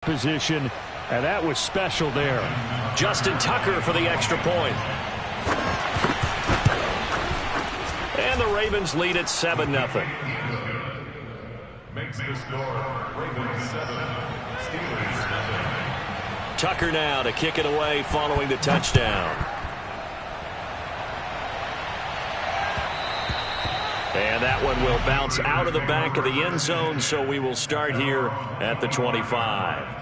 Position, and that was special there. Justin Tucker for the extra point. And the Ravens lead at 7-0. Makes the score Ravens 7, Steelers 0. Tucker now to kick it away following the touchdown. And that one will bounce out of the back of the end zone, so we will start here at the 25.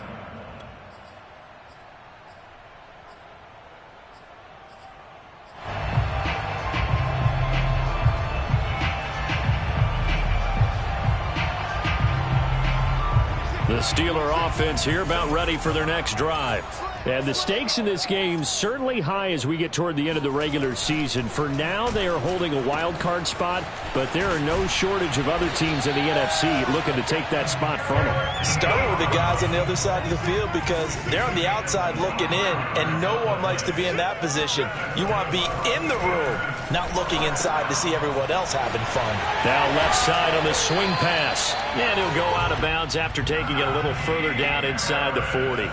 The Steeler offense here about ready for their next drive. And the stakes in this game certainly high as we get toward the end of the regular season. For now, they are holding a wild card spot, but there are no shortage of other teams in the NFC looking to take that spot from them. Starting with the guys on the other side of the field because they're on the outside looking in, and no one likes to be in that position. You want to be in the room, not looking inside to see everyone else having fun. Now left side on the swing pass. And he'll go out of bounds after taking it a little further down inside the 40.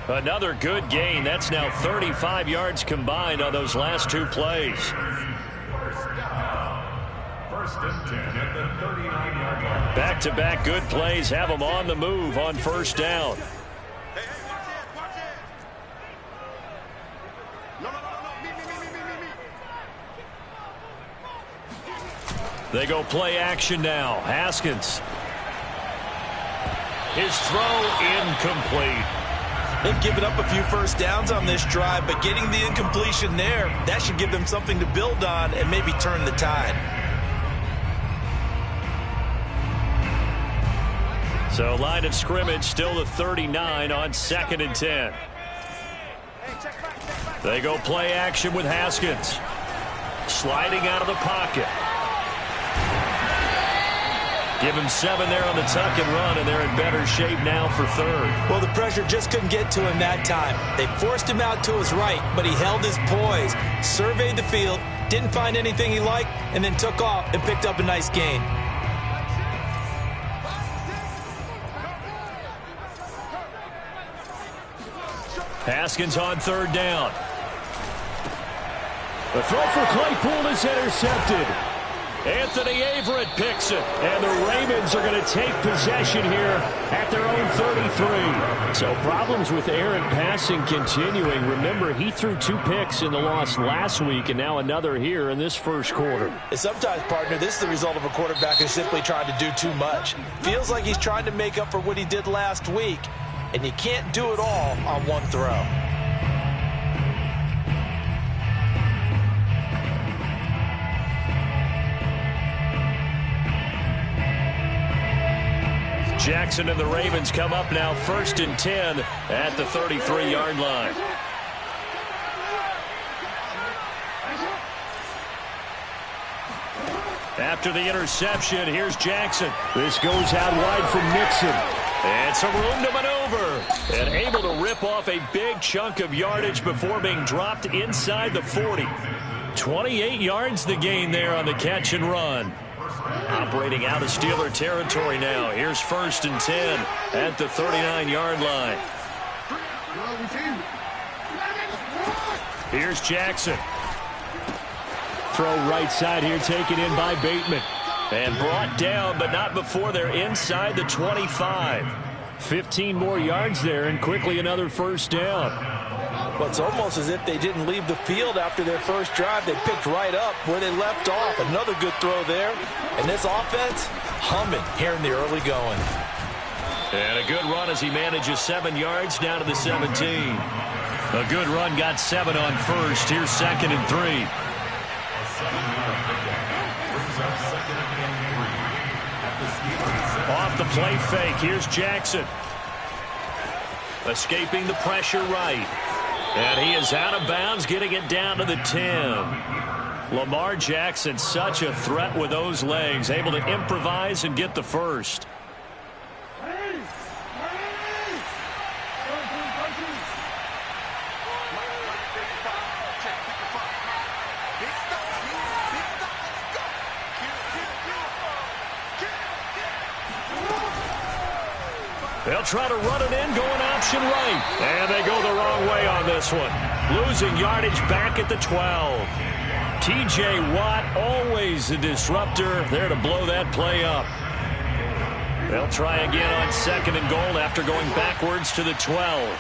Another good gain. That's now 35 yards combined on those last two plays. First and 10 at the 39-yard line. Back-to-back good plays have them on the move on first down. They go play action now. Haskins. His throw incomplete. They've given up a few first downs on this drive, but getting the incompletion there, that should give them something to build on and maybe turn the tide. So line of scrimmage still the 39 on 2nd and 10. They go play action with Haskins. Sliding out of the pocket. Give him 7 there on the tuck and run, and they're in better shape now for third. Well, the pressure just couldn't get to him that time. They forced him out to his right, but he held his poise, surveyed the field, didn't find anything he liked, and then took off and picked up a nice gain. Haskins on third down. The throw for Claypool is intercepted. Anthony Averett picks it. And the Ravens are going to take possession here at their own 33. So problems with Aaron passing continuing. Remember, he threw 2 picks in the loss last week and now another here in this first quarter. And sometimes, partner, this is the result of a quarterback who's simply trying to do too much. Feels like he's trying to make up for what he did last week, and you can't do it all on one throw. Jackson and the Ravens come up now 1st and 10 at the 33-yard line. After the interception, here's Jackson. This goes out wide from Nixon. And some room to maneuver. And able to rip off a big chunk of yardage before being dropped inside the 40. 28 yards the gain there on the catch and run. Operating out of Steeler territory now. Here's 1st and 10 at the 39-yard line. Here's Jackson. Throw right side here, taken in by Bateman. And brought down, but not before they're inside the 25. 15 more yards there, and quickly another first down. Well, it's almost as if they didn't leave the field after their first drive. They picked right up where they left off. Another good throw there. And this offense, humming here in the early going. And a good run as he manages 7 yards down to the 17. A good run, got 7 on first. Here's 2nd and 3. Off the play fake, here's Jackson. Escaping the pressure right. And he is out of bounds, getting it down to the 10. Lamar Jackson, such a threat with those legs, able to improvise and get the first. They'll try to run it in, going option right. And they go the wrong way on this one. Losing yardage back at the 12. T.J. Watt, always a disruptor, there to blow that play up. They'll try again on 2nd and goal after going backwards to the 12.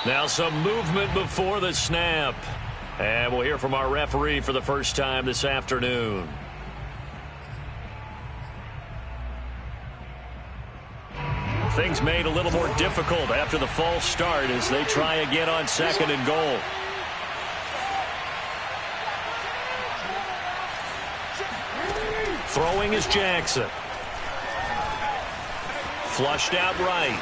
Now some movement before the snap. And we'll hear from our referee for the first time this afternoon. Things made a little more difficult after the false start as they try again on 2nd and goal. Throwing is Jackson. Flushed out right.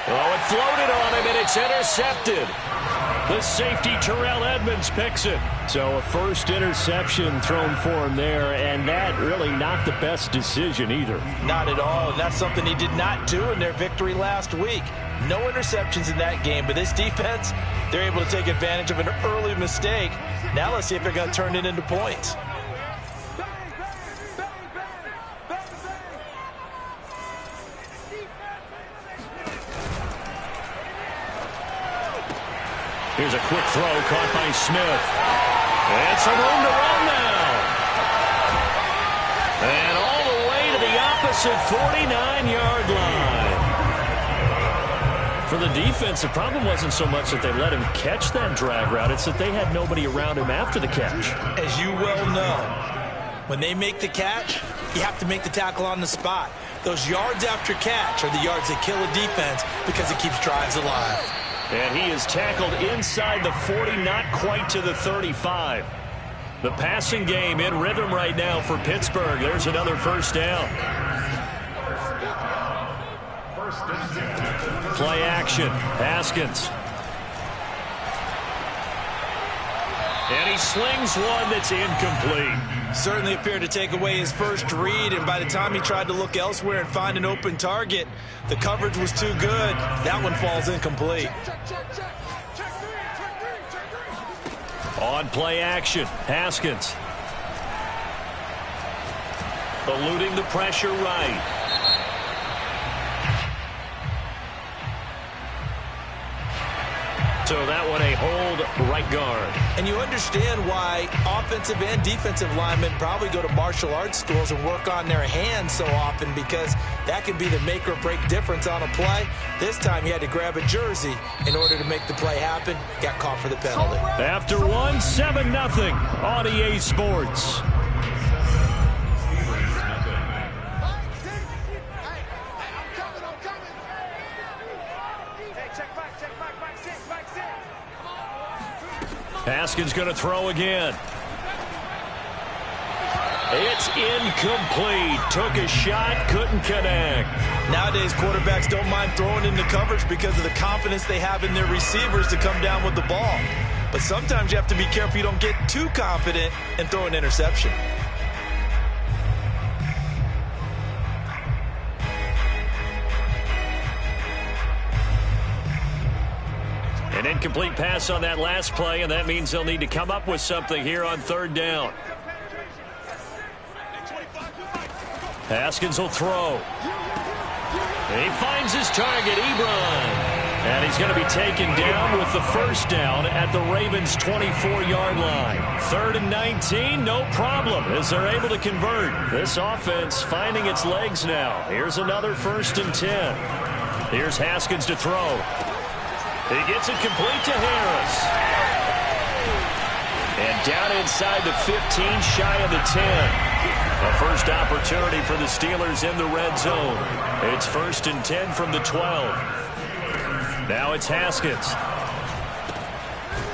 Oh, it floated on him, and it's intercepted. The safety, Terrell Edmunds, picks it. So a first interception thrown for him there, and that really not the best decision either. Not at all, and that's something he did not do in their victory last week. No interceptions in that game, but this defense, they're able to take advantage of an early mistake. Now let's see if they're going to turn it into points. Here's a quick throw caught by Smith. And some room to run now. And all the way to the opposite 49-yard line. For the defense, the problem wasn't so much that they let him catch that drag route. It's that they had nobody around him after the catch. As you well know, when they make the catch, you have to make the tackle on the spot. Those yards after catch are the yards that kill a defense because it keeps drives alive. And he is tackled inside the 40, not quite to the 35. The passing game in rhythm right now for Pittsburgh. There's another first down. Play action. Haskins. And he slings one that's incomplete. Certainly appeared to take away his first read, and by the time he tried to look elsewhere and find an open target, the coverage was too good. That one falls incomplete. On play action, Haskins. Eluding the pressure right. So that one a hold right guard. And you understand why offensive and defensive linemen probably go to martial arts schools and work on their hands so often, because that can be the make or break difference on a play. This time he had to grab a jersey in order to make the play happen. Got caught for the penalty. After one, 7-0 on EA Sports. Haskins going to throw again. It's incomplete. Took a shot, couldn't connect. Nowadays, quarterbacks don't mind throwing into coverage because of the confidence they have in their receivers to come down with the ball. But sometimes you have to be careful you don't get too confident and throw an interception. An incomplete pass on that last play, and that means they'll need to come up with something here on 3rd down. Haskins will throw. And he finds his target, Ebron. And he's going to be taken down with the first down at the Ravens' 24-yard line. 3rd and 19, no problem, as they're able to convert. This offense finding its legs now. Here's another 1st and 10. Here's Haskins to throw. He gets it complete to Harris. And down inside the 15, shy of the 10. A first opportunity for the Steelers in the red zone. It's 1st and 10 from the 12. Now it's Haskins.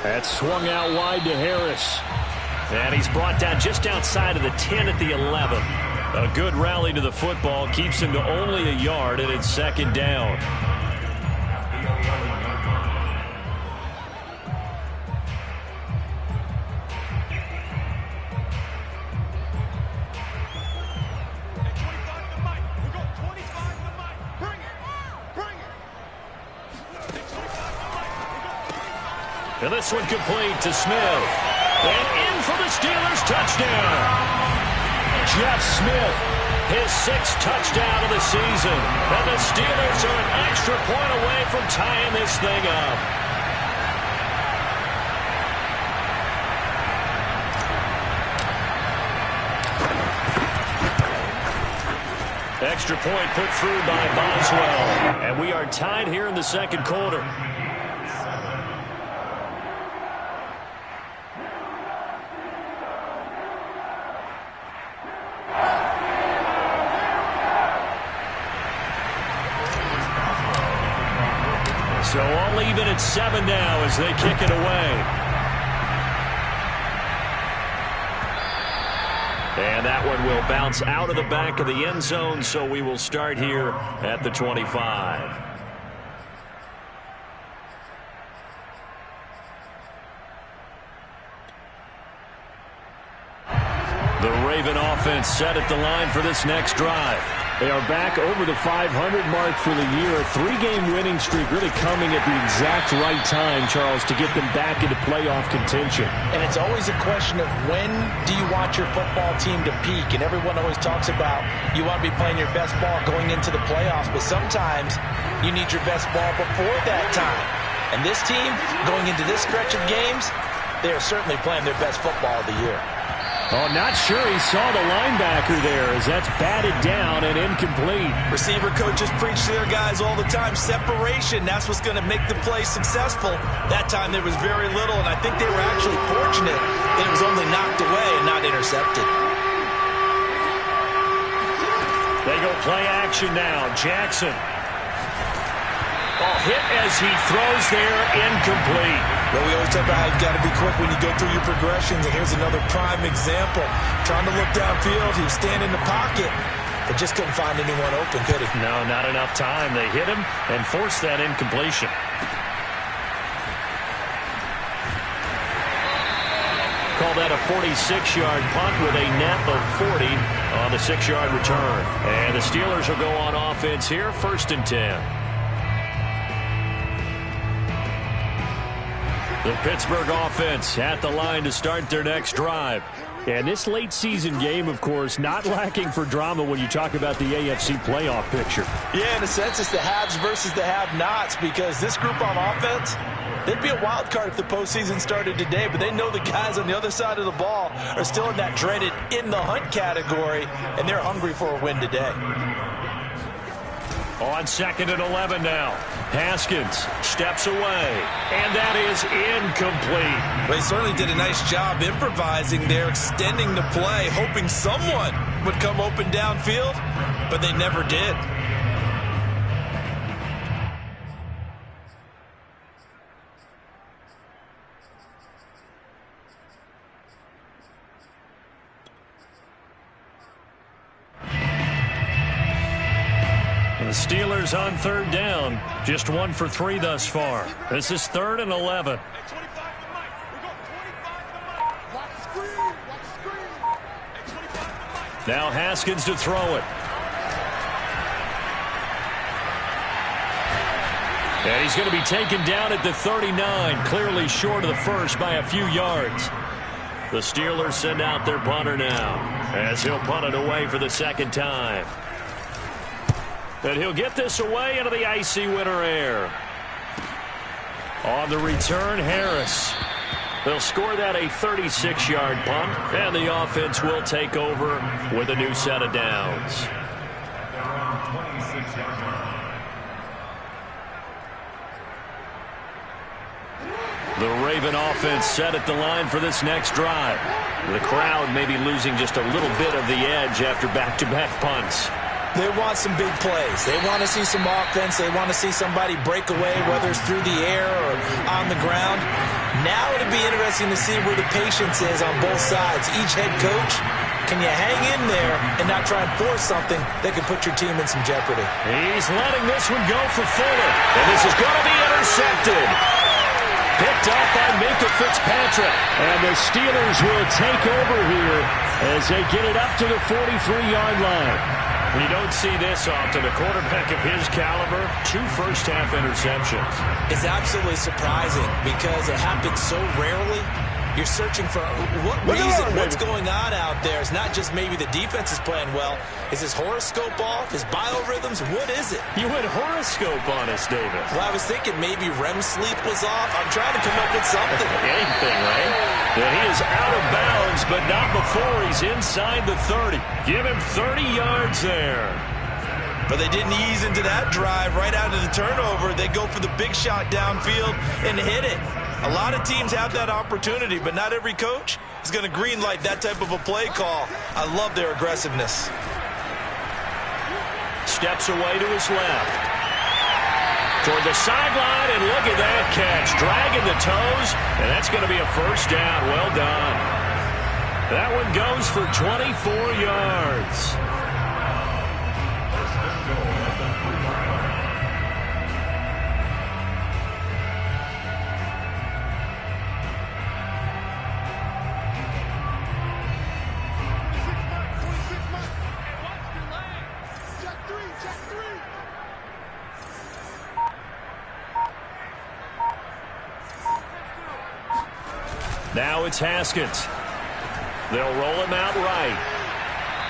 That's swung out wide to Harris. And he's brought down just outside of the 10 at the 11. A good rally to the football keeps him to only a yard, and it's 2nd down. And this one complete to Smith. And in for the Steelers touchdown. Jeff Smith, his 6th touchdown of the season. And the Steelers are an extra point away from tying this thing up. Extra point put through by Boswell. And we are tied here in the second quarter. So all even at 7 now as they kick it away. And that one will bounce out of the back of the end zone, so we will start here at the 25. The Raven offense set at the line for this next drive. They are back over the 500 mark for the year. A 3-game winning streak really coming at the exact right time, Charles, to get them back into playoff contention. And it's always a question of when do you want your football team to peak? And everyone always talks about you want to be playing your best ball going into the playoffs, but sometimes you need your best ball before that time. And this team, going into this stretch of games, they are certainly playing their best football of the year. Oh, not sure he saw the linebacker there as that's batted down and incomplete. Receiver coaches preach to their guys all the time. Separation, that's what's going to make the play successful. That time there was very little, and I think they were actually fortunate that it was only knocked away and not intercepted. They go play action now. Jackson. Oh, hit as he throws there, incomplete. Well, we always talk about how you've got to be quick when you go through your progressions, and here's another prime example. Trying to look downfield, he was standing in the pocket, but just couldn't find anyone open, could he? No, not enough time. They hit him and forced that incompletion. Call that a 46-yard punt with a net of 40 on the 6-yard return. And the Steelers will go on offense here, 1st and 10. The Pittsburgh offense at the line to start their next drive. And this late season game, of course, not lacking for drama when you talk about the AFC playoff picture. Yeah, in a sense, it's the haves versus the have-nots, because this group on offense, they'd be a wild card if the postseason started today, but they know the guys on the other side of the ball are still in that dreaded in-the-hunt category, and they're hungry for a win today. On 2nd and 11 now. Haskins steps away, and that is incomplete. They certainly did a nice job improvising there, extending the play, hoping someone would come open downfield, but they never did. The Steelers on 3rd down, just 1 for 3 thus far. This is 3rd and 11. Now Haskins to throw it. And he's going to be taken down at the 39, clearly short of the first by a few yards. The Steelers send out their punter now, as he'll punt it away for the 2nd time. And he'll get this away into the icy winter air. On the return, Harris. They'll score that a 36-yard punt, and the offense will take over with a new set of downs. The Raven offense set at the line for this next drive. The crowd may be losing just a little bit of the edge after back-to-back punts. They want some big plays. They want to see some offense. They want to see somebody break away, whether it's through the air or on the ground. Now it'll be interesting to see where the patience is on both sides. Each head coach, can you hang in there and not try and force something that could put your team in some jeopardy? He's letting this one go for Fuller. And this is going to be intercepted. Picked up by Minkah Fitzpatrick. And the Steelers will take over here as they get it up to the 43-yard line. You don't see this often. A quarterback of his caliber, 2 first-half interceptions. It's absolutely surprising because it happens so rarely. You're searching for what reason, what's going on out there. It's not just maybe the defense is playing well. Is his horoscope off? His biorhythms? What is it? You went horoscope on us, Davis. Well, I was thinking maybe REM sleep was off. I'm trying to come up with something. Anything, right? That he is out of bounds, but not before he's inside the 30. Give him 30 yards there. But they didn't ease into that drive right out of the turnover. They go for the big shot downfield and hit it. A lot of teams have that opportunity, but not every coach is going to greenlight that type of a play call. I love their aggressiveness. Steps away to his left. Toward the sideline, and look at that catch. Dragging the toes, and that's going to be a first down. Well done. That one goes for 24 yards. Now it's Haskins. They'll roll him out right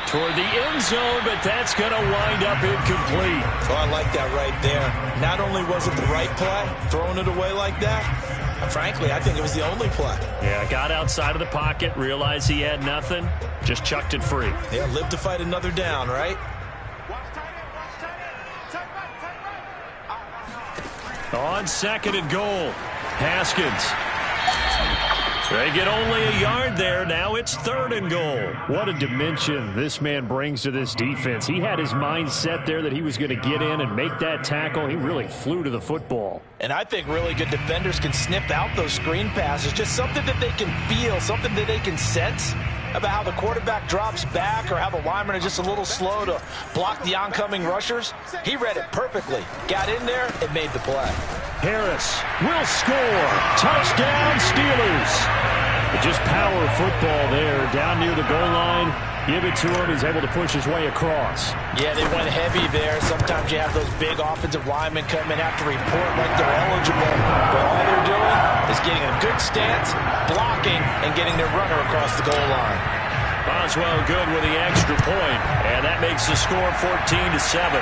toward the end zone, but that's going to wind up incomplete. Oh, I like that right there. Not only was it the right play, throwing it away like that, frankly, I think it was the only play. Yeah, got outside of the pocket, realized he had nothing, just chucked it free. Yeah, live to fight another down, right? On 2nd and goal, Haskins. They get only a yard there. Now it's 3rd and goal. What a dimension this man brings to this defense. He had his mind set there that he was going to get in and make that tackle. He really flew to the football. And I think really good defenders can sniff out those screen passes. Just something that they can feel, something that they can sense about how the quarterback drops back or how the linemen are just a little slow to block the oncoming rushers. He read it perfectly. Got in there and made the play. Harris will score. Touchdown, Steelers. Just power football there down near the goal line. Give it to him. He's able to push his way across. Yeah, they went heavy there. Sometimes you have those big offensive linemen come in, have to report like they're eligible. But all they're doing is getting a good stance, blocking, and getting their runner across the goal line. Boswell good with the extra point, and that makes the score 14-7.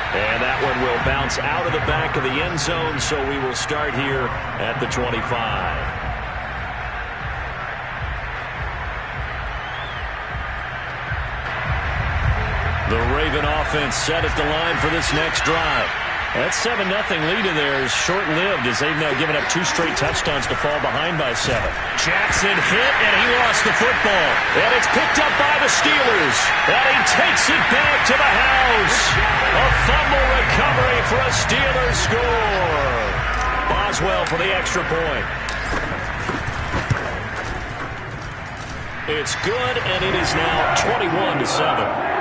And that one will bounce out of the back of the end zone, so we will start here at the 25. The Raven offense set at the line for this next drive. That 7-0 lead in there is short-lived as they've now given up 2 straight touchdowns to fall behind by 7. Jackson hit, and he lost the football. And it's picked up by the Steelers. And he takes it back to the house. A fumble recovery for a Steelers score. Boswell for the extra point. It's good, and it is now 21-7.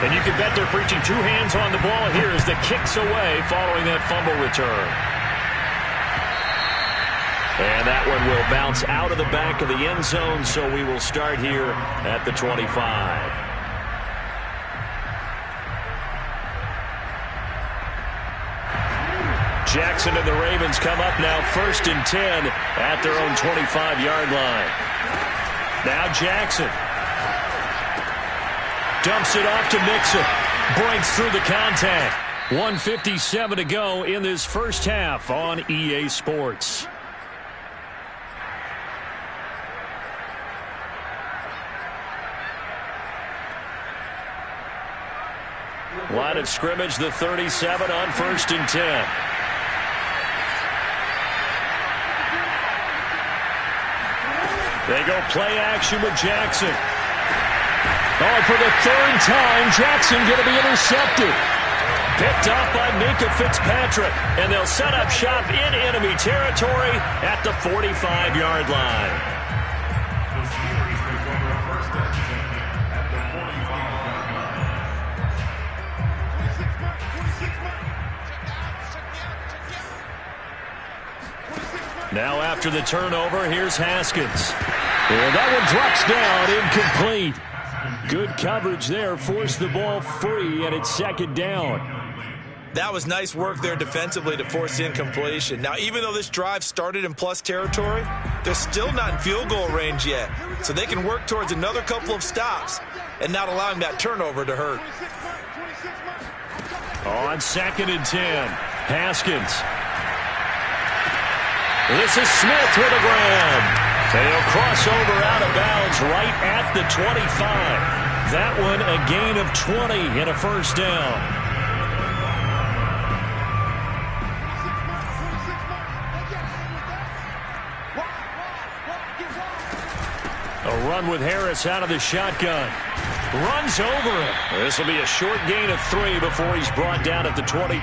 And you can bet they're preaching 2 hands on the ball here as the kick's away following that fumble return. And that one will bounce out of the back of the end zone, so we will start here at the 25. Jackson and the Ravens come up now 1st and 10 at their own 25-yard line. Now Jackson dumps it off to Mixon. Breaks through the contact. 1:57 to go in this first half on EA Sports. Line of scrimmage, the 37 on 1st and 10. They go play action with Jackson. Oh, for the 3rd time, Jackson going to be intercepted. Picked up by Minkah Fitzpatrick. And they'll set up shop in enemy territory at the 45-yard line. The Steelers recover a first and 10 at the 45. Now after the turnover, here's Haskins. And that one drops down, incomplete. Good coverage there, forced the ball free, and it's second down. That was nice work there defensively to force incompletion. Now, even though this drive started in plus territory, they're still not in field goal range yet. So they can work towards another couple of stops and not allowing that turnover to hurt. On 2nd and 10, Haskins. This is Smith with a grab. And he'll cross over out of bounds right at the 25. That one a gain of 20 and a first down. A run with Harris out of the shotgun. Runs over him. This will be a short gain of 3 before he's brought down at the 22.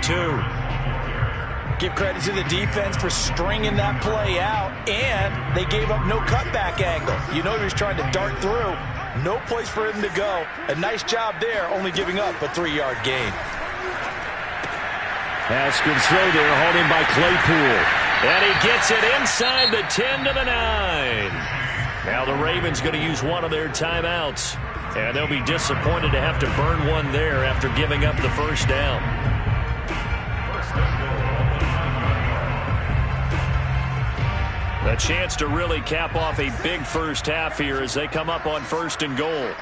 Give credit to the defense for stringing that play out, and they gave up no cutback angle. You know he was trying to dart through. No place for him to go. A nice job there, only giving up a 3-yard gain. Haskins throw there, holding by Claypool. And he gets it inside the 10 to the 9. Now the Ravens going to use one of their timeouts. And they'll be disappointed to have to burn one there after giving up the first down. A chance to really cap off a big first half here as they come up on 1st and goal.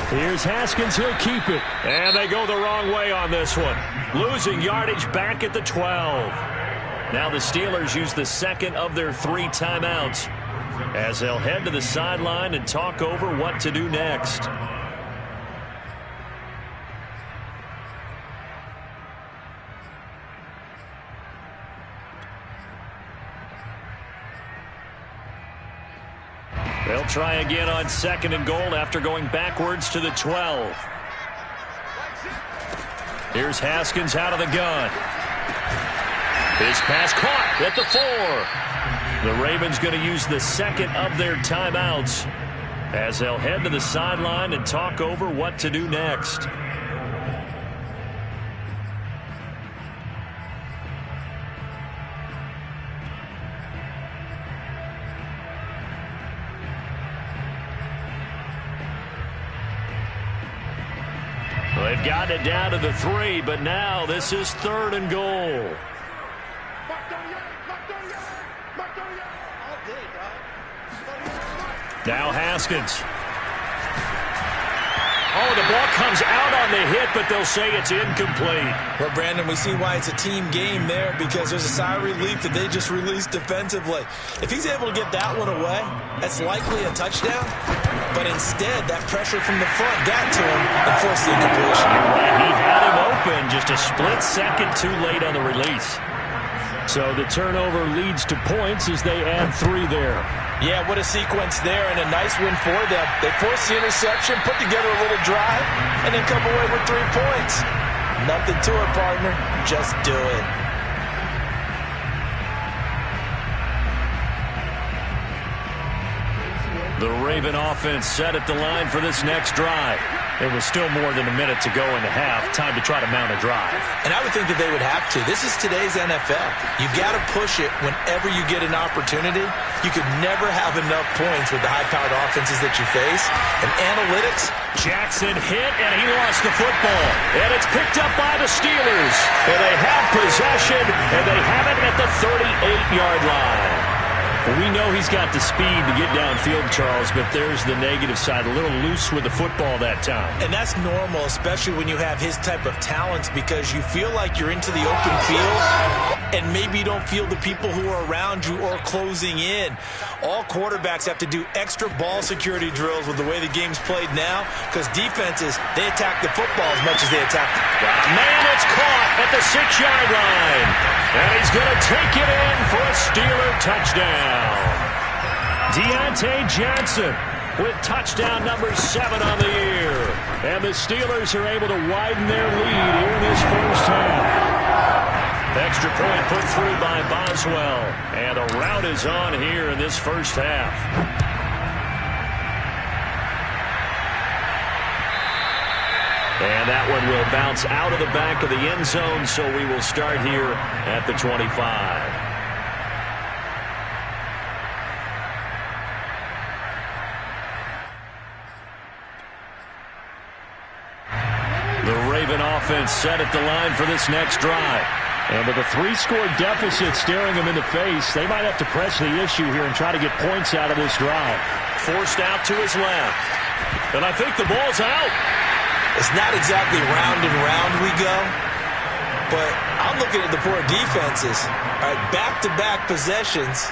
Here's Haskins. He'll keep it. And they go the wrong way on this one. Losing yardage back at the 12. Now the Steelers use the second of their 3 timeouts as they'll head to the sideline and talk over what to do next. They'll try again on 2nd and goal after going backwards to the 12. Here's Haskins out of the gun. His pass caught at the 4. The Ravens going to use the second of their timeouts as they'll head to the sideline and talk over what to do next. They've got it down to the 3, but now this is 3rd and goal. Now Haskins. Oh, the ball comes out on the hit, but they'll say it's incomplete. Well, Brandon, we see why it's a team game there because there's a sigh of relief that they just released defensively. If he's able to get that one away, that's likely a touchdown. But instead, that pressure from the front got to him and forced the incompletion. You're right. He had him open, just a split second too late on the release. So the turnover leads to points as they add 3 there. Yeah, what a sequence there and a nice win for them. They forced the interception, put together a little drive, and then come away with 3 points. Nothing to it, partner. Just do it. The Raven offense set at the line for this next drive. There was still more than a minute to go in the half. Time to try to mount a drive. And I would think that they would have to. This is today's NFL. You got to push it whenever you get an opportunity. You could never have enough points with the high-powered offenses that you face. And analytics. Jackson hit, and he lost the football. And it's picked up by the Steelers. And they have possession, and they have it at the 38-yard line. Well, we know he's got the speed to get downfield, Charles, but there's the negative side. A little loose with the football that time. And that's normal, especially when you have his type of talents, because you feel like you're into the open field and maybe you don't feel the people who are around you or closing in. All quarterbacks have to do extra ball security drills with the way the game's played now because defenses, they attack the football as much as they attack the man. It's caught at the 6-yard line. And he's going to take it in for a Steeler touchdown. Deontay Johnson with touchdown number 7 on the year. And the Steelers are able to widen their lead here in this first half. Extra point put through by Boswell. And the rout is on here in this first half. And that one will bounce out of the back of the end zone, so we will start here at the 25. Raven offense set at the line for this next drive. And with a 3-score deficit staring them in the face, they might have to press the issue here and try to get points out of this drive. Forced out to his left. And I think the ball's out. It's not exactly round and round we go, but I'm looking at the poor defenses. All right, back-to-back possessions.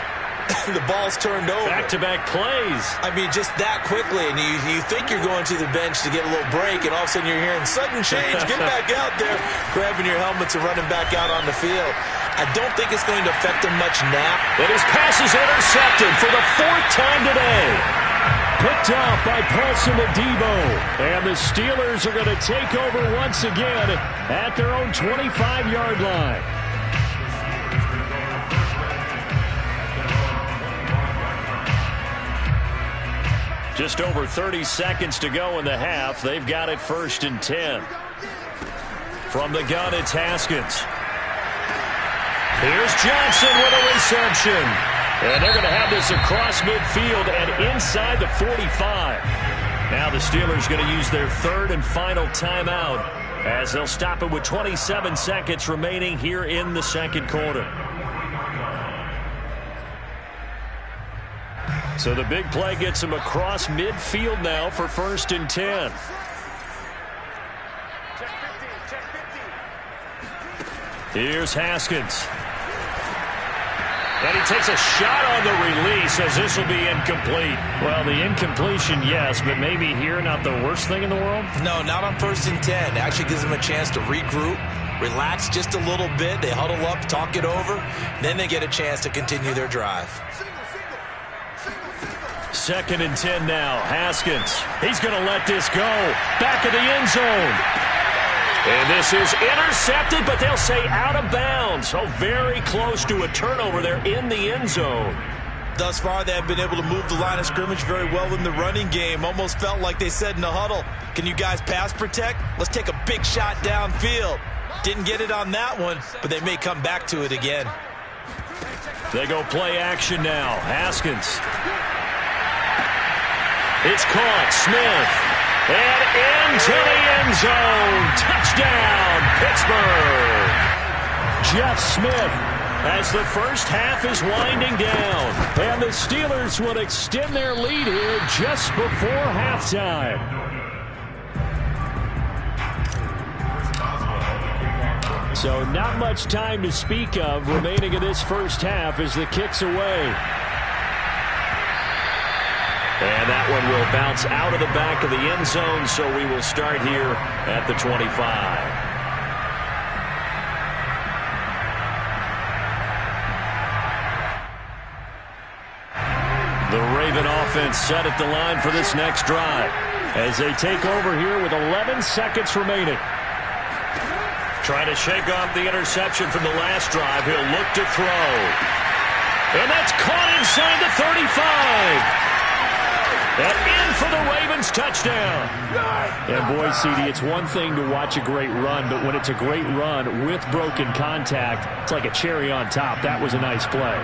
The ball's turned over. Back-to-back plays. I mean, just that quickly, and you think you're going to the bench to get a little break, and all of a sudden you're hearing sudden change. Get back out there, grabbing your helmets and running back out on the field. I don't think it's going to affect them much now. And his pass is intercepted for the 4th time today. Picked off by Paulson Adebo. And the Steelers are going to take over once again at their own 25-yard line. Just over 30 seconds to go in the half. They've got it 1st and 10. From the gun, it's Haskins. Here's Johnson with a reception. And they're going to have this across midfield and inside the 45. Now the Steelers going to use their 3rd and final timeout as they'll stop it with 27 seconds remaining here in the 2nd quarter. So the big play gets him across midfield now for 1st and 10. Here's Haskins. And he takes a shot on the release as this will be incomplete. Well, the incompletion, yes, but maybe here not the worst thing in the world? No, not on 1st and 10. It actually gives them a chance to regroup, relax just a little bit. They huddle up, talk it over. Then they get a chance to continue their drive. 2nd and 10 now. Haskins. He's going to let this go. Back of the end zone. And this is intercepted, but they'll say out of bounds. So very close to a turnover there in the end zone. Thus far, they have been able to move the line of scrimmage very well in the running game. Almost felt like they said in the huddle, can you guys pass protect? Let's take a big shot downfield. Didn't get it on that one, but they may come back to it again. They go play action now. Haskins. It's caught. Smith. And into the end zone. Touchdown, Pittsburgh. Jeff Smith as the first half is winding down. And the Steelers will extend their lead here just before halftime. So not much time to speak of remaining in this first half as the kick's away. And that one will bounce out of the back of the end zone, so we will start here at the 25. The Raven offense set at the line for this next drive as they take over here with 11 seconds remaining. Trying to shake off the interception from the last drive. He'll look to throw. And that's caught inside the 35. And in for the Ravens touchdown. And boy, CD, it's one thing to watch a great run, but when it's a great run with broken contact, it's like a cherry on top. That was a nice play.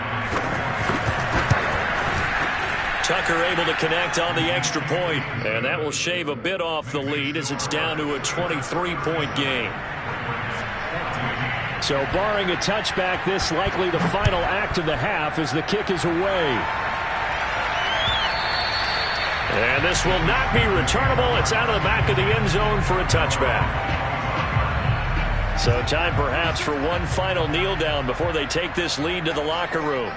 Tucker able to connect on the extra point, and that will shave a bit off the lead as it's down to a 23-point game. So barring a touchback, this likely the final act of the half as the kick is away. And this will not be returnable. It's out of the back of the end zone for a touchback. So time perhaps for one final kneel down before they take this lead to the locker room.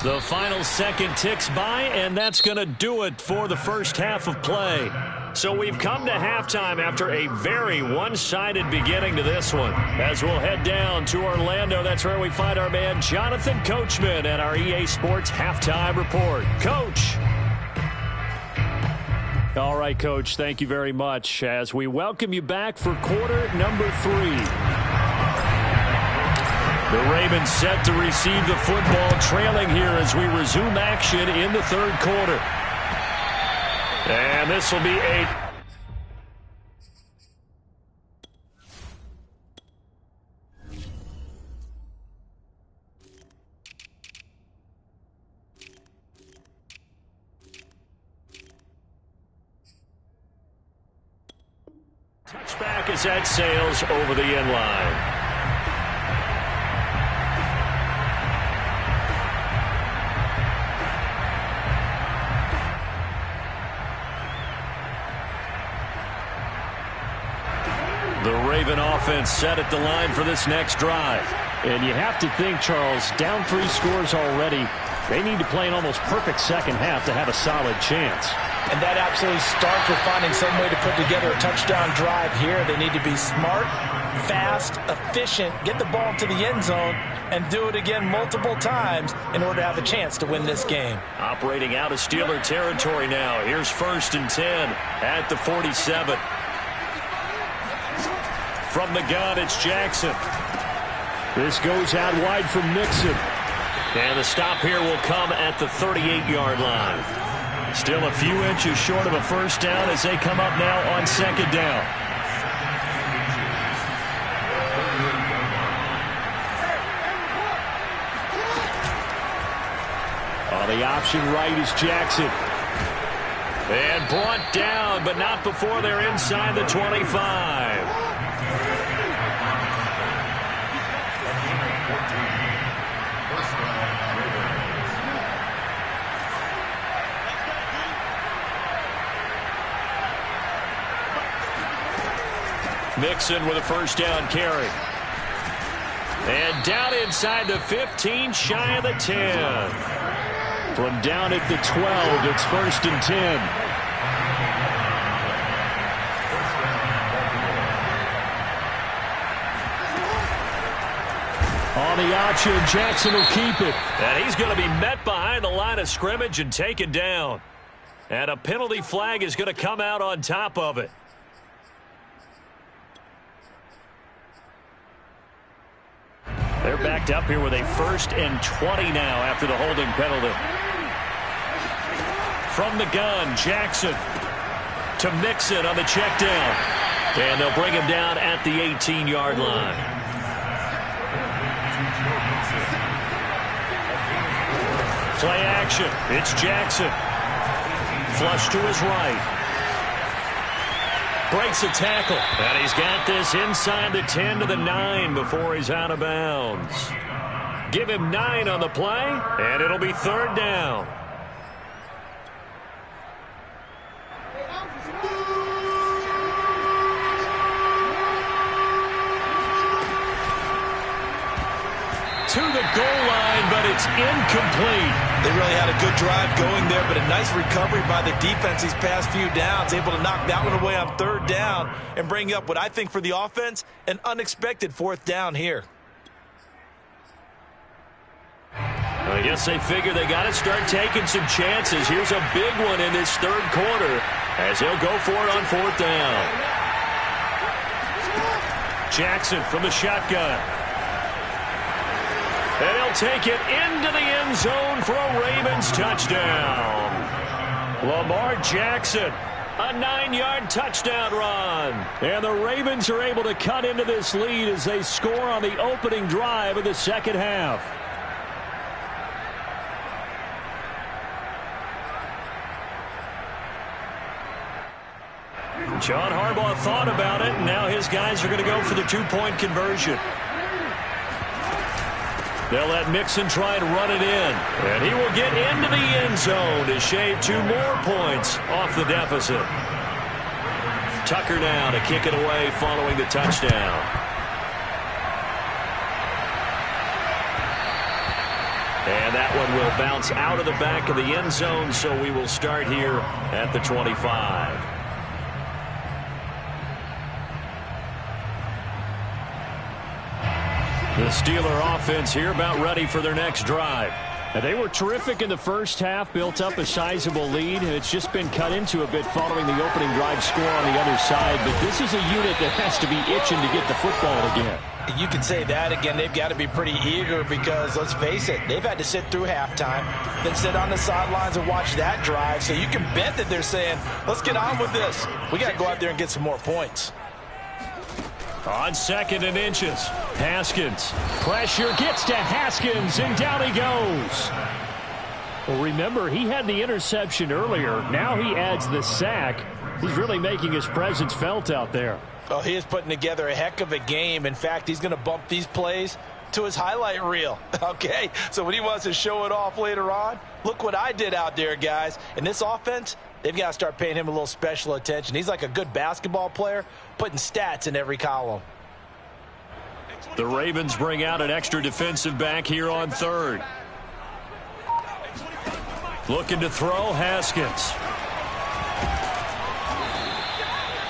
The final second ticks by, and that's going to do it for the first half of play. So we've come to halftime after a very one-sided beginning to this one. As we'll head down to Orlando, that's where we find our man Jonathan Coachman and our EA Sports Halftime Report. Coach. All right, Coach, thank you very much as we welcome you back for quarter number 3. The Ravens set to receive the football, trailing here as we resume action in the third quarter. And this will be a... touchback puck as that sails over the end line. The Raven offense set at the line for this next drive. And you have to think, Charles, down 3 scores already. They need to play an almost perfect second half to have a solid chance. And that absolutely starts with finding some way to put together a touchdown drive here. They need to be smart, fast, efficient, get the ball to the end zone, and do it again multiple times in order to have a chance to win this game. Operating out of Steeler territory now. Here's 1st and 10 at the 47. From the gun, it's Jackson. This goes out wide from Mixon. And the stop here will come at the 38-yard line. Still a few inches short of a first down as they come up now on 2nd down. On the option right is Jackson. And brought down, but not before they're inside the 25. Mixon with a first down carry. And down inside the 15, shy of the 10. From down at the 12, it's 1st and 10. On the option, Jackson will keep it. And he's going to be met behind the line of scrimmage and taken down. And a penalty flag is going to come out on top of it. They're backed up here with a 1st and 20 now after the holding penalty. From the gun, Jackson to Mixon on the check down. And they'll bring him down at the 18-yard line. Play action. It's Jackson. Flush to his right. Breaks a tackle. And he's got this inside the 10 to the 9 before he's out of bounds. Give him 9 on the play, and it'll be 3rd down. To the goal line, but it's incomplete. They really had a good drive going there, but a nice recovery by the defense these past few downs, able to knock that one away on 3rd down and bring up what I think for the offense, an unexpected 4th down here. I guess they figure they got to start taking some chances. Here's a big one in this 3rd quarter as he'll go for it on 4th down. Jackson from the shotgun. And he'll take it into the end zone for a Ravens touchdown. Lamar Jackson, a 9-yard touchdown run. And the Ravens are able to cut into this lead as they score on the opening drive of the second half. John Harbaugh thought about it, and now his guys are going to go for the 2-point conversion. They'll let Mixon try and run it in. And he will get into the end zone to shave 2 more points off the deficit. Tucker now to kick it away following the touchdown. And that one will bounce out of the back of the end zone, so we will start here at the 25. The Steeler offense here about ready for their next drive. And they were terrific in the first half, built up a sizable lead, and it's just been cut into a bit following the opening drive score on the other side. But this is a unit that has to be itching to get the football again. You can say that again. They've got to be pretty eager because, let's face it, they've had to sit through halftime, then sit on the sidelines and watch that drive. So you can bet that they're saying, let's get on with this. We got to go out there and get some more points. On 2nd and inches, Haskins. Pressure gets to Haskins, and down he goes. Well, remember, he had the interception earlier. Now he adds the sack. He's really making his presence felt out there. Oh, he is putting together a heck of a game. In fact, he's going to bump these plays to his highlight reel. Okay, so when he wants to show it off later on, look what I did out there, guys. In this offense, they've got to start paying him a little special attention. He's like a good basketball player, putting stats in every column. The Ravens bring out an extra defensive back here on third. Looking to throw, Haskins.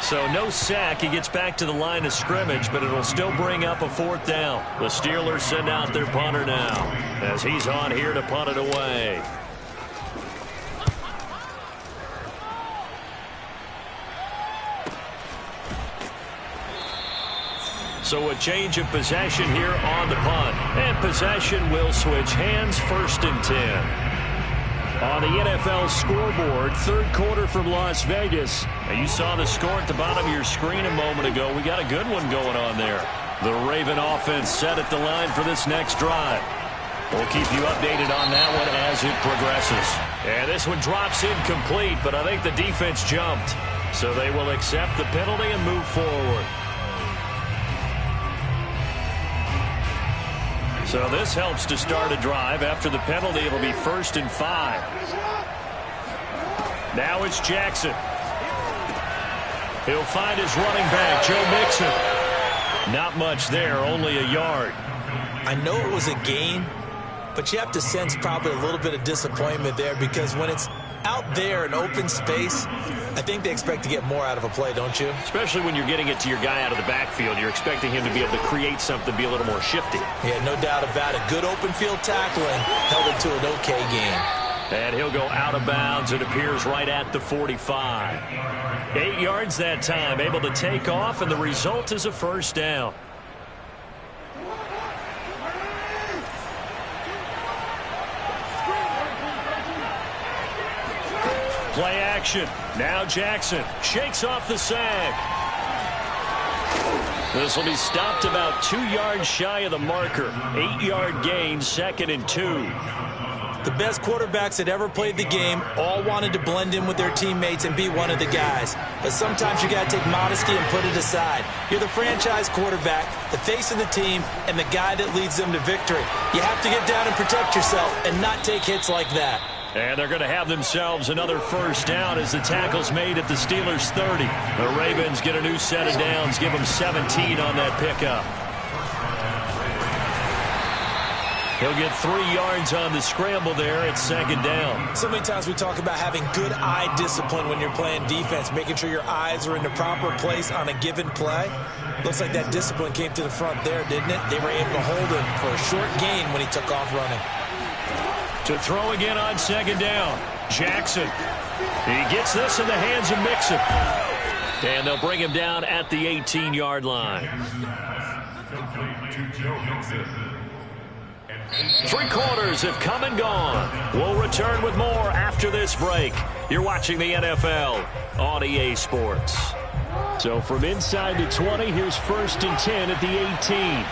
So no sack. He gets back to the line of scrimmage, but it'll still bring up a fourth down. The Steelers send out their punter now as he's on here to punt it away. So a change of possession here on the punt. And possession will switch hands, 1st and 10. On the NFL scoreboard, third quarter from Las Vegas. Now you saw the score at the bottom of your screen a moment ago. We got a good one going on there. The Raven offense set at the line for this next drive. We'll keep you updated on that one as it progresses. And this one drops incomplete, but I think the defense jumped. So they will accept the penalty and move forward. So this helps to start a drive. After the penalty, it'll be 1st and 5. Now it's Jackson. He'll find his running back, Joe Mixon. Not much there, only a yard. I know it was a gain, but you have to sense probably a little bit of disappointment there because when it's out there in open space, I think they expect to get more out of a play, don't you? Especially when you're getting it to your guy out of the backfield. You're expecting him to be able to create something, be a little more shifty. Yeah, no doubt about it. Good open field tackling held it to an okay game. And he'll go out of bounds. It appears right at the 45. 8 yards that time, able to take off, and the result is a first down. Play action. Now Jackson shakes off the sack. This will be stopped about 2 yards shy of the marker. 8-yard gain, 2nd and 2. The best quarterbacks that ever played the game all wanted to blend in with their teammates and be one of the guys. But sometimes you got to take modesty and put it aside. You're the franchise quarterback, the face of the team, and the guy that leads them to victory. You have to get down and protect yourself and not take hits like that. And they're going to have themselves another first down as the tackle's made at the Steelers' 30. The Ravens get a new set of downs, give them 17 on that pickup. He'll get 3 yards on the scramble there at 2nd down. So many times we talk about having good eye discipline when you're playing defense, making sure your eyes are in the proper place on a given play. Looks like that discipline came to the front there, didn't it? They were able to hold him for a short gain when he took off running. To throw again on 2nd down. Jackson. He gets this in the hands of Mixon. And they'll bring him down at the 18-yard line. 3 quarters have come and gone. We'll return with more after this break. You're watching the NFL on EA Sports. So from inside the 20, here's 1st and 10 at the 18.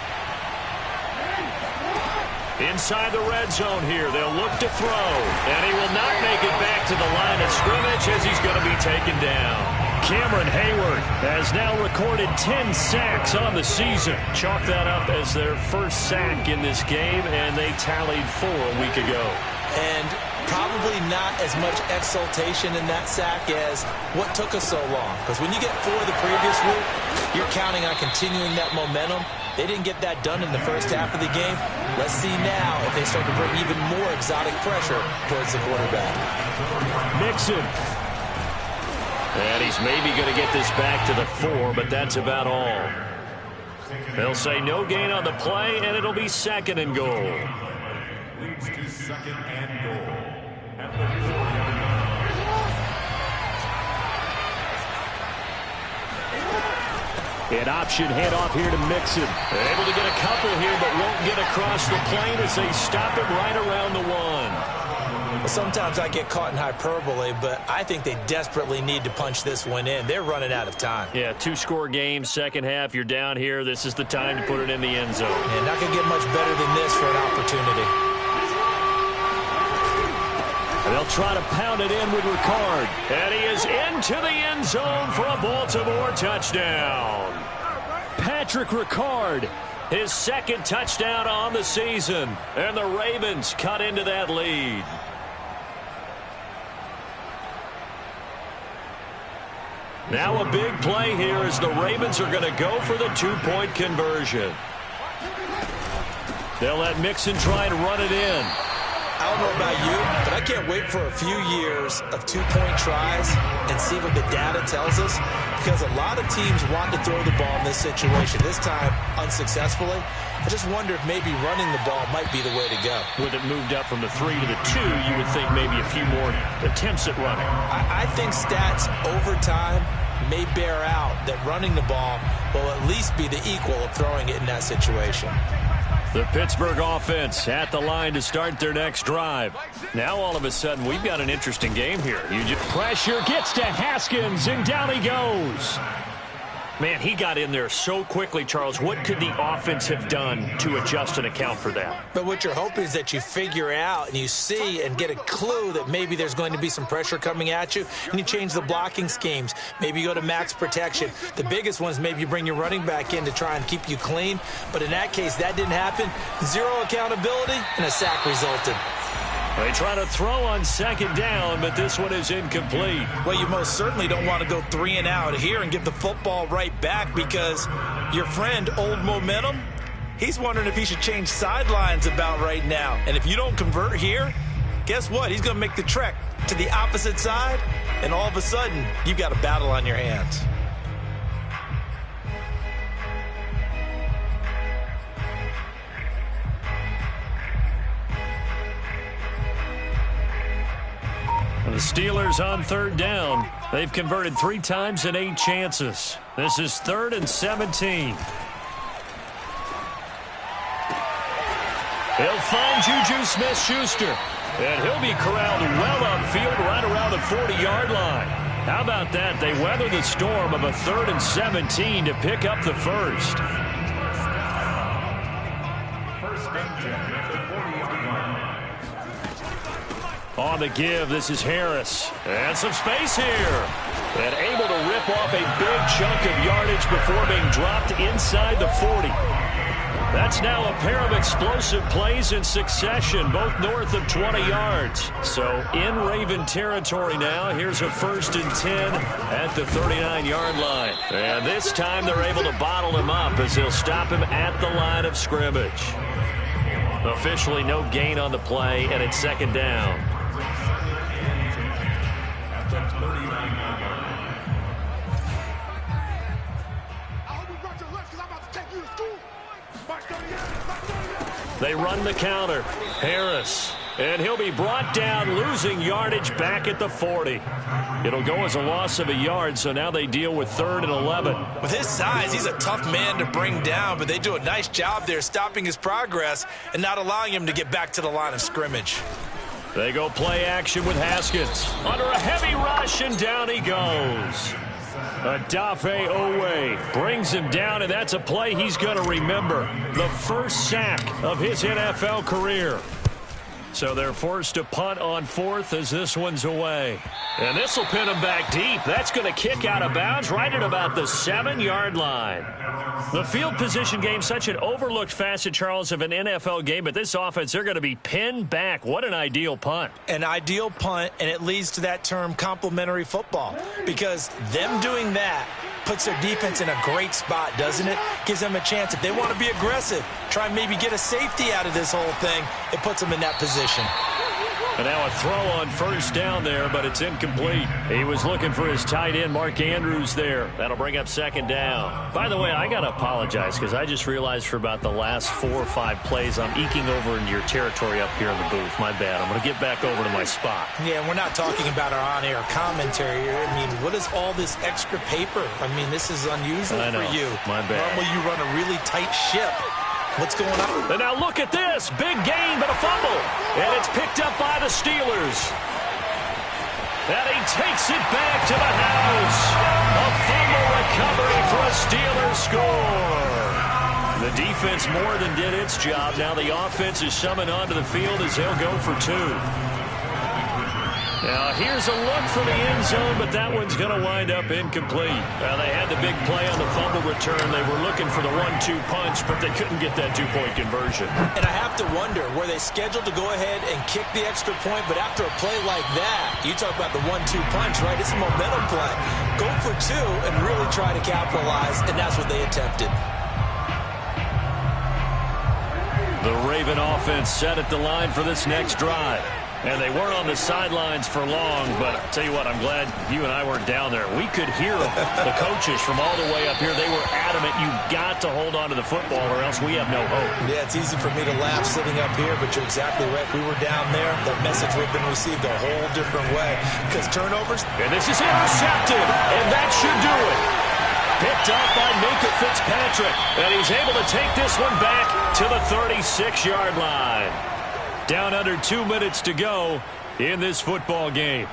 Inside the red zone here, they'll look to throw. And he will not make it back to the line of scrimmage as he's going to be taken down. Cameron Hayward has now recorded 10 sacks on the season. Chalk that up as their first sack in this game, and they tallied 4 a week ago. And probably not as much exultation in that sack as what took us so long. Because when you get 4 the previous week, you're counting on continuing that momentum. They didn't get that done in the first half of the game. Let's see now if they start to bring even more exotic pressure towards the quarterback. Mixon. And he's maybe going to get this back to the 4, but that's about all. They'll say no gain on the play, and it'll be 2nd and goal. Leads to 2nd and goal. At the 4. An option handoff here to Mixon. Able to get a couple here, but won't get across the plane as they stop it right around the 1. Well, sometimes I get caught in hyperbole, but I think they desperately need to punch this one in. They're running out of time. Yeah, 2-score game, second half. You're down here. This is the time to put it in the end zone. Yeah, not going to get much better than this for an opportunity. They'll try to pound it in with Ricard. And he is into the end zone for a Baltimore touchdown. Patrick Ricard, his second touchdown on the season. And the Ravens cut into that lead. Now a big play here as the Ravens are going to go for the two-point conversion. They'll let Mixon try and run it in. I don't know about you, but I can't wait for a few years of two-point tries and see what the data tells us, because a lot of teams want to throw the ball in this situation, this time unsuccessfully. I just wonder if maybe running the ball might be the way to go. With it moved up from the 3 to the 2, you would think maybe a few more attempts at running. I think stats over time may bear out that running the ball will at least be the equal of throwing it in that situation. The Pittsburgh offense at the line to start their next drive. Now all of a sudden we've got an interesting game here. Pressure gets to Haskins and down he goes. Man, he got in there so quickly, Charles. What could the offense have done to adjust and account for that? But what you're hoping is that you figure out and you see and get a clue that maybe there's going to be some pressure coming at you, and you change the blocking schemes. Maybe you go to max protection. The biggest one is maybe you bring your running back in to try and keep you clean. But in that case, that didn't happen. Zero accountability, and a sack resulted. They try to throw on second down, but this one is incomplete. Well, you most certainly don't want to go 3 and out here and give the football right back, because your friend, Old Momentum, he's wondering if he should change sidelines about right now. And if you don't convert here, guess what? He's going to make the trek to the opposite side, and all of a sudden, you've got a battle on your hands. The Steelers on third down. They've converted 3 times in 8 chances. This is 3rd and 17. He'll find Juju Smith-Schuster. And he'll be corralled well upfield right around the 40-yard line. How about that? They weather the storm of a 3rd and 17 to pick up the first. First and 10 at the 40-yard line. On the give, this is Harris. And some space here. And able to rip off a big chunk of yardage before being dropped inside the 40. That's now a pair of explosive plays in succession, both north of 20 yards. So in Raven territory now. Here's a 1st and 10 at the 39-yard line. And this time they're able to bottle him up as they'll stop him at the line of scrimmage. Officially no gain on the play, and it's 2nd down. They run the counter. Harris. And he'll be brought down, losing yardage back at the 40. It'll go as a loss of a yard, so now they deal with 3rd and 11. With his size, he's a tough man to bring down, but they do a nice job there stopping his progress and not allowing him to get back to the line of scrimmage. They go play action with Haskins. Under a heavy rush, and down he goes. Odafe Oweh brings him down, and that's a play he's going to remember. The first sack of his NFL career. So they're forced to punt on 4th as this one's away. And this will pin him back deep. That's going to kick out of bounds right at about the 7-yard line. The field position game, such an overlooked facet, Charles, of an NFL game. But this offense, they're going to be pinned back. What an ideal punt. An ideal punt, and it leads to that term complementary football. Because them doing that puts their defense in a great spot, doesn't it? Gives them a chance. If they want to be aggressive, try and maybe get a safety out of this whole thing, it puts them in that position. And now a throw on 1st down there, but it's incomplete. He was looking for his tight end, Mark Andrews, there. That'll bring up 2nd down. By the way, I got to apologize because I just realized for about the last 4 or 5 plays, I'm eking over into your territory up here in the booth. My bad. I'm going to get back over to my spot. Yeah, we're not talking about our on-air commentary here. I mean, what is all this extra paper? I mean, this is unusual for you. My bad. Normally you run a really tight ship. What's going on? And now look at this. Big gain, but a fumble. And it's picked up by the Steelers. And he takes it back to the house. A fumble recovery for a Steelers score. The defense more than did its job. Now the offense is summoned onto the field as they'll go for 2. Now here's a look for the end zone, but that one's going to wind up incomplete. They had the big play on the fumble return. They were looking for the 1-2 punch, but they couldn't get that two-point conversion. And I have to wonder, were they scheduled to go ahead and kick the extra point, but after a play like that, you talk about the 1-2 punch, right? It's a momentum play. Go for two and really try to capitalize, and that's what they attempted. The Raven offense set at the line for this next drive. And they weren't on the sidelines for long, but I'll tell you what, I'm glad you and I weren't down there. We could hear the coaches from all the way up here. They were adamant, you've got to hold on to the football or else we have no hope. Yeah, it's easy for me to laugh sitting up here, but you're exactly right. We were down there. That message would have been received a whole different way. Because turnovers. And this is intercepted, and that should do it. Picked up by Minkah Fitzpatrick, and he's able to take this one back to the 36-yard line. Down under 2 minutes to go in this football game.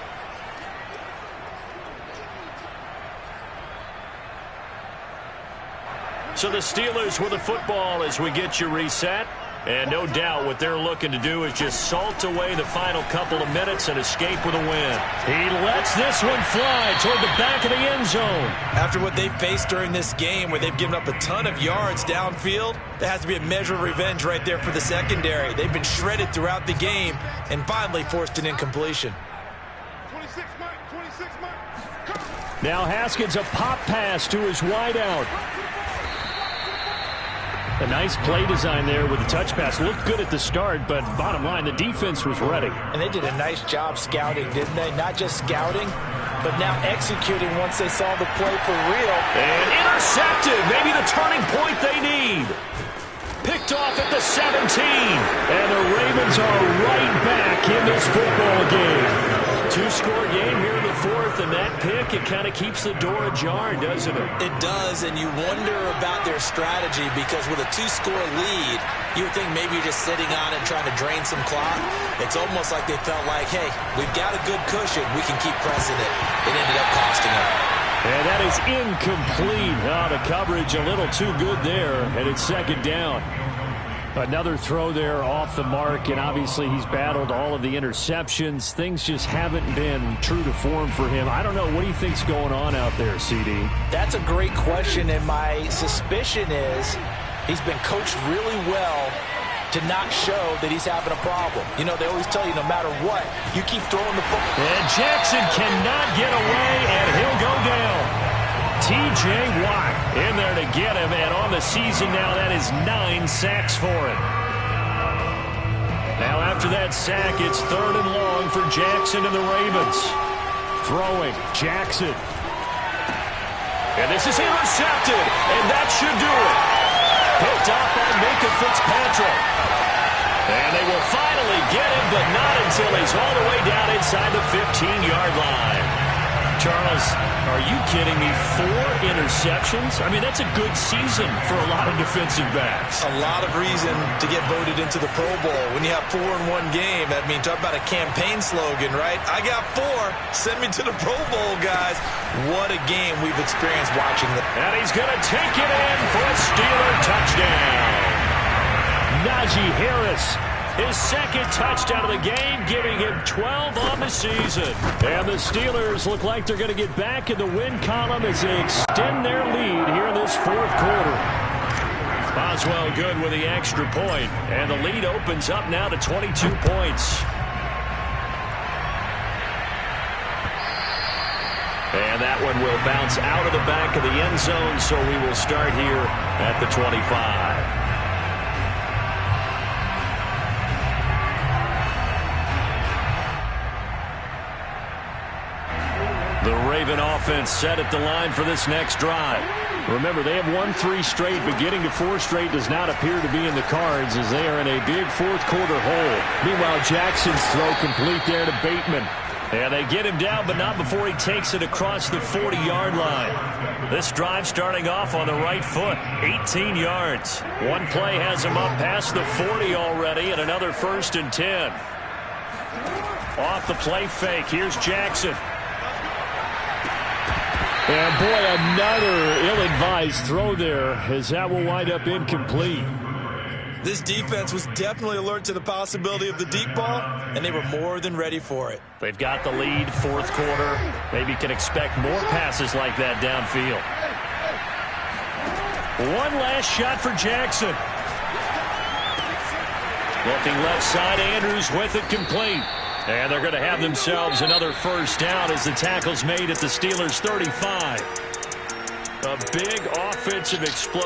So the Steelers with the football as we get you reset. And no doubt what they're looking to do is just salt away the final couple of minutes and escape with a win. He lets this one fly toward the back of the end zone. After what they've faced during this game where they've given up a ton of yards downfield, there has to be a measure of revenge right there for the secondary. They've been shredded throughout the game and finally forced an incompletion. 26, Mike. 26, Mike. Now Haskins, a pop pass to his wideout. A nice play design there with the touch pass. Looked good at the start, but bottom line, the defense was ready. And they did a nice job scouting, didn't they? Not just scouting, but now executing once they saw the play for real. And intercepted. Maybe the turning point they need. Picked off at the 17. And the Ravens are right back in this football game. Two-score game here in the fourth, and that pick, it kind of keeps the door ajar, doesn't it? It does, and you wonder about their strategy because with a two-score lead, you would think maybe you're just sitting on it trying to drain some clock. It's almost like they felt like, hey, we've got a good cushion. We can keep pressing it. It ended up costing them. And that is incomplete. Oh, the coverage a little too good there, and it's second down. Another throw there off the mark, and obviously he's battled all of the interceptions. Things just haven't been true to form for him. I don't know. What do you think's going on out there, CD? That's a great question, and my suspicion is he's been coached really well to not show that he's having a problem. You know, they always tell you no matter what, you keep throwing the football. And Jackson cannot get away, and he'll go down. T.J. Watt in there to get him, and on the season now, that is 9 sacks for him. Now after that sack, it's third and long for Jackson and the Ravens. Throwing, Jackson. And this is intercepted, and that should do it. Picked up by Minkah Fitzpatrick. And they will finally get him, but not until he's all the way down inside the 15-yard line. Charles, are you kidding me? 4 interceptions? I mean, that's a good season for a lot of defensive backs. A lot of reason to get voted into the Pro Bowl. When you have 4 in one game, I mean, talk about a campaign slogan, right? I got 4. Send me to the Pro Bowl, guys. What a game we've experienced watching them. And he's going to take it in for a Steeler touchdown. Najee Harris. His second touchdown of the game, giving him 12 on the season. And the Steelers look like they're going to get back in the win column as they extend their lead here in this fourth quarter. Boswell good with the extra point, and the lead opens up now to 22 points. And that one will bounce out of the back of the end zone, so we will start here at the 25. The Raven offense set at the line for this next drive. Remember, they have won 3 straight, but getting to 4 straight does not appear to be in the cards as they are in a big fourth quarter hole. Meanwhile, Jackson's throw complete there to Bateman. And they get him down, but not before he takes it across the 40-yard line. This drive starting off on the right foot, 18 yards. One play has him up past the 40 already, and another 1st and 10. Off the play fake, here's Jackson. And boy, another ill-advised throw there as that will wind up incomplete. This defense was definitely alert to the possibility of the deep ball, and they were more than ready for it. They've got the lead, fourth quarter. Maybe can expect more passes like that downfield. One last shot for Jackson. Looking left side, Andrews with it complete. And they're going to have themselves another first down as the tackle's made at the Steelers' 35. A big offensive explosion.